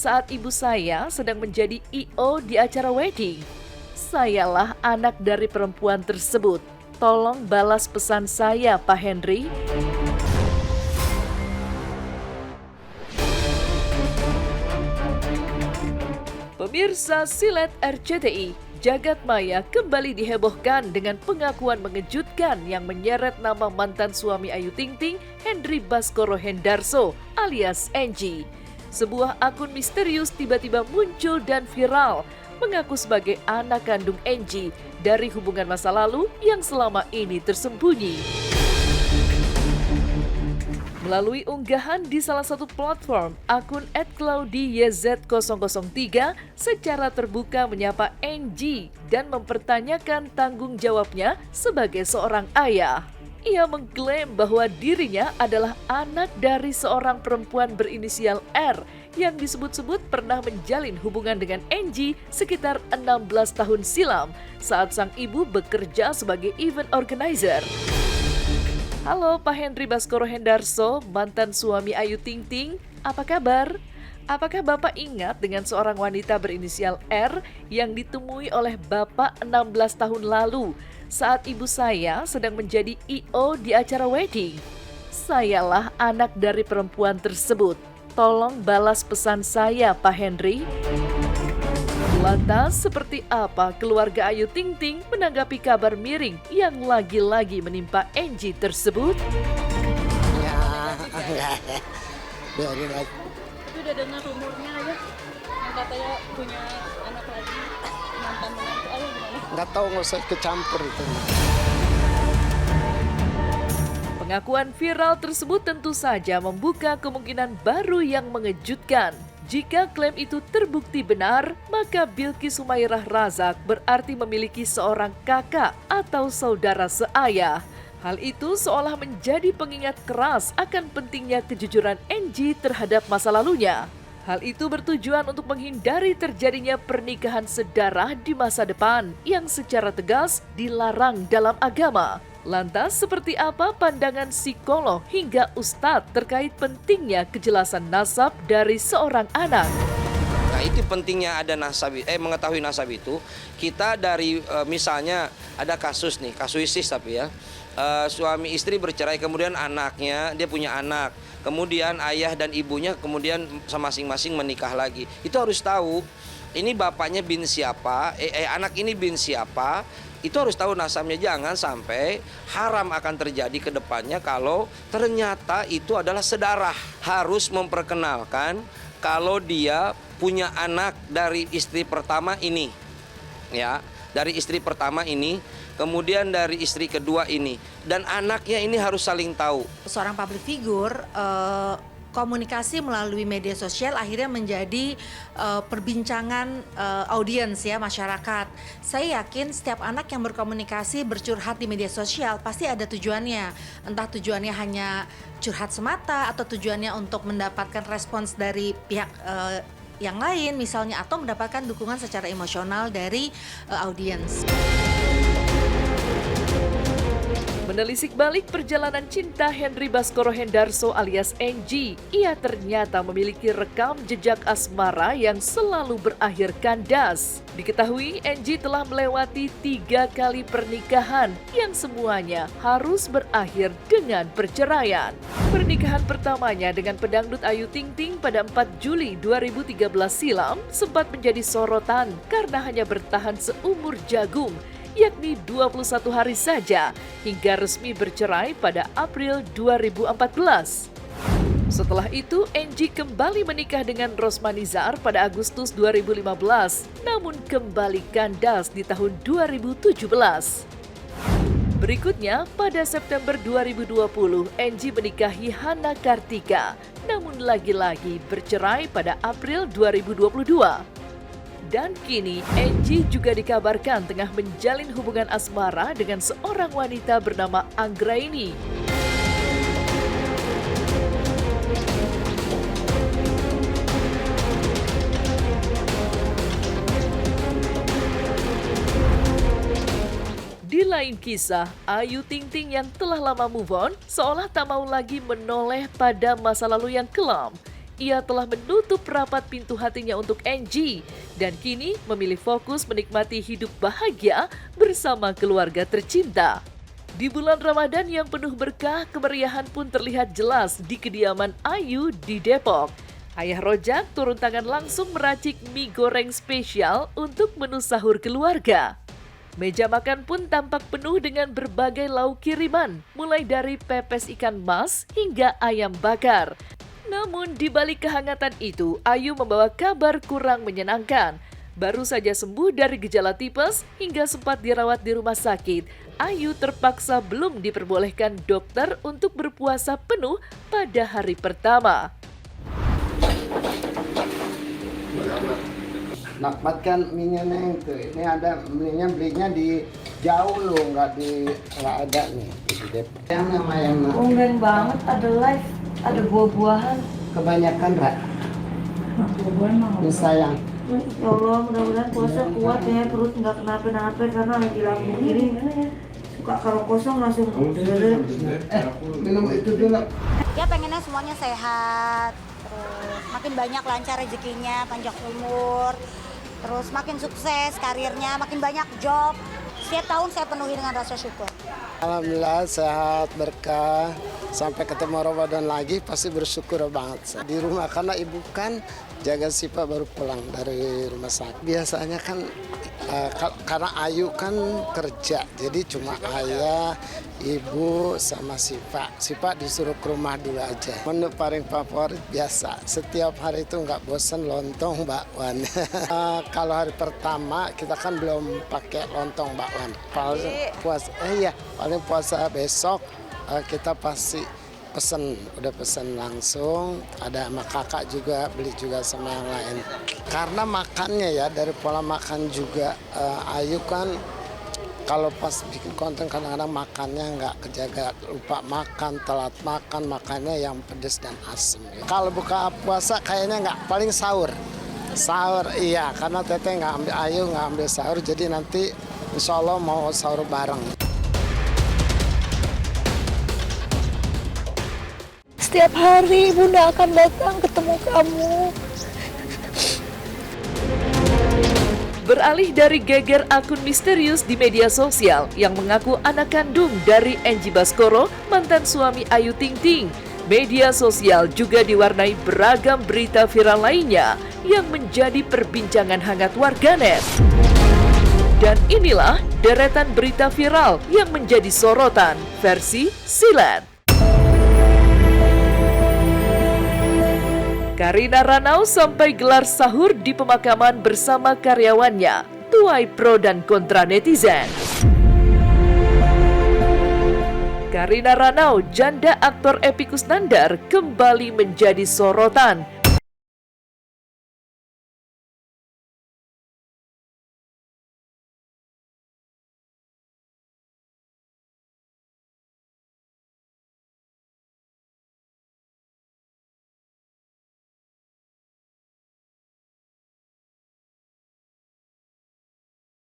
saat ibu saya sedang menjadi I.O. di acara wedding. Sayalah anak dari perempuan tersebut. Tolong balas pesan saya, Pak Henry. Pemirsa Silet RCTI, Jagat Maya kembali dihebohkan dengan pengakuan mengejutkan yang menyeret nama mantan suami Ayu Ting Ting, Henry Baskoro Hendarso alias Enji. Sebuah akun misterius tiba-tiba muncul dan viral, mengaku sebagai anak kandung Enji dari hubungan masa lalu yang selama ini tersembunyi. Melalui unggahan di salah satu platform, akun @claudiyz003 secara terbuka menyapa Enji dan mempertanyakan tanggung jawabnya sebagai seorang ayah. Ia mengklaim bahwa dirinya adalah anak dari seorang perempuan berinisial R yang disebut-sebut pernah menjalin hubungan dengan Enji sekitar 16 tahun silam saat sang ibu bekerja sebagai event organizer. Halo Pak Henry Baskoro Hendarso, mantan suami Ayu Ting Ting, apa kabar? Apakah Bapak ingat dengan seorang wanita berinisial R yang ditemui oleh Bapak 16 tahun lalu saat ibu saya sedang menjadi I.O. di acara wedding? Sayalah anak dari perempuan tersebut. Tolong balas pesan saya, Pak Henry. Lantas, seperti apa keluarga Ayu Ting Ting menanggapi kabar miring yang lagi-lagi menimpa Enji tersebut? Ya, enggak. Biarin aja. Tapi udah dengar rumornya ya, yang katanya punya anak lagi, mantan menantu Ayah gimana? Enggak tahu, nggak usah kecampur itu. Pengakuan viral tersebut tentu saja membuka kemungkinan baru yang mengejutkan. Jika klaim itu terbukti benar, maka Bilqis Humairah Razak berarti memiliki seorang kakak atau saudara seayah. Hal itu seolah menjadi pengingat keras akan pentingnya kejujuran Enji terhadap masa lalunya. Hal itu bertujuan untuk menghindari terjadinya pernikahan sedarah di masa depan yang secara tegas dilarang dalam agama. Lantas, seperti apa pandangan psikolog hingga ustadz terkait pentingnya kejelasan nasab dari seorang anak? Nah, itu pentingnya ada nasab, mengetahui nasab itu. Kita dari misalnya ada kasus nih, kasuisis tapi ya. Suami istri bercerai, kemudian anaknya, dia punya anak. Kemudian ayah dan ibunya kemudian masing-masing menikah lagi. Itu harus tahu, ini bapaknya bin siapa, anak ini bin siapa. Itu harus tahu nasabnya, jangan sampai haram akan terjadi ke depannya kalau ternyata itu adalah sedarah. Harus memperkenalkan kalau dia punya anak dari istri pertama ini. Ya, dari istri pertama ini, kemudian dari istri kedua ini. Dan anaknya ini harus saling tahu. Seorang public figure, komunikasi melalui media sosial akhirnya menjadi perbincangan audiens ya, masyarakat. Saya yakin setiap anak yang berkomunikasi, bercurhat di media sosial pasti ada tujuannya. Entah tujuannya hanya curhat semata atau tujuannya untuk mendapatkan respons dari pihak yang lain misalnya, atau mendapatkan dukungan secara emosional dari audiens. Menelisik balik perjalanan cinta Henry Baskoro Hendarso alias Enji, ia ternyata memiliki rekam jejak asmara yang selalu berakhir kandas. Diketahui Enji telah melewati 3 kali pernikahan yang semuanya harus berakhir dengan perceraian. Pernikahan pertamanya dengan pedangdut Ayu Ting Ting pada 4 Juli 2013 silam sempat menjadi sorotan karena hanya bertahan seumur jagung, yakni 21 hari saja, hingga resmi bercerai pada April 2014. Setelah itu, Enji kembali menikah dengan Rosmanizar pada Agustus 2015, namun kembali kandas di tahun 2017. Berikutnya, pada September 2020, Enji menikahi Hana Kartika, namun lagi-lagi bercerai pada April 2022. Dan kini Enji juga dikabarkan tengah menjalin hubungan asmara dengan seorang wanita bernama Anggraini. Di lain kisah, Ayu Ting Ting yang telah lama move on seolah tak mau lagi menoleh pada masa lalu yang kelam. ia telah menutup rapat pintu hatinya untuk Angie dan kini memilih fokus menikmati hidup bahagia bersama keluarga tercinta. Di bulan Ramadan yang penuh berkah, kemeriahan pun terlihat jelas di kediaman Ayu di Depok. Ayah Rojak turun tangan langsung meracik mie goreng spesial untuk menu sahur keluarga. Meja makan pun tampak penuh dengan berbagai lauk kiriman, mulai dari pepes ikan mas hingga ayam bakar. Namun di balik kehangatan itu, Ayu membawa kabar kurang menyenangkan. Baru saja sembuh dari gejala tipes hingga sempat dirawat di rumah sakit, Ayu terpaksa belum diperbolehkan dokter untuk berpuasa penuh pada hari pertama. Nakmat kan minyak neng tuh. Ini ada belinya di jauh loh, nggak ada nih di Depok. Yang namanya Unggen banget, ada live, ada buah-buahan. kebanyakan Ra. Buah-buahan mah. Ini sayang. Ya Allah, mudah-mudahan puasa kuat ya, perut nggak kenapa-napa karena lagi lambung kiri. Suka kalau kosong langsung Minum itu dulu. Dia pengennya semuanya sehat, terus makin banyak lancar rezekinya, panjang umur, terus makin sukses karirnya, makin banyak job. Setiap tahun saya penuhi dengan rasa syukur. Alhamdulillah sehat, berkah. Sampai ketemu Ramadan lagi pasti bersyukur banget. Di rumah karena ibu kan jaga Sipa baru pulang dari rumah sakit. Biasanya kan karena Ayu kan kerja, jadi cuma ayah, ibu sama Sipa. Sipa disuruh ke rumah dulu aja. Menu paling favorit biasa, setiap hari itu nggak bosan lontong bakwan. Kalau hari pertama kita kan belum pakai lontong bakwan. Paling puasa besok kita pasti udah pesen langsung, ada sama kakak juga, beli juga sama yang lain. Karena makannya ya, dari pola makan juga, Ayu kan kalau pas bikin konten kadang-kadang makannya nggak kejaga, lupa makan, telat makan, makannya yang pedas dan asam. Kalau buka puasa kayaknya nggak, paling sahur. Sahur iya, karena Teteh Ayu nggak ambil sahur, jadi nanti insya Allah mau sahur bareng. Setiap hari Bunda akan datang ketemu kamu. Beralih dari geger akun misterius di media sosial yang mengaku anak kandung dari Angie Baskoro, mantan suami Ayu Ting Ting, media sosial juga diwarnai beragam berita viral lainnya yang menjadi perbincangan hangat warganet. Dan inilah deretan berita viral yang menjadi sorotan versi Silet. Karina Ranau sampai gelar sahur di pemakaman bersama karyawannya, tuai pro dan kontra netizen. Karina Ranau, janda aktor Epy Kusnandar, kembali menjadi sorotan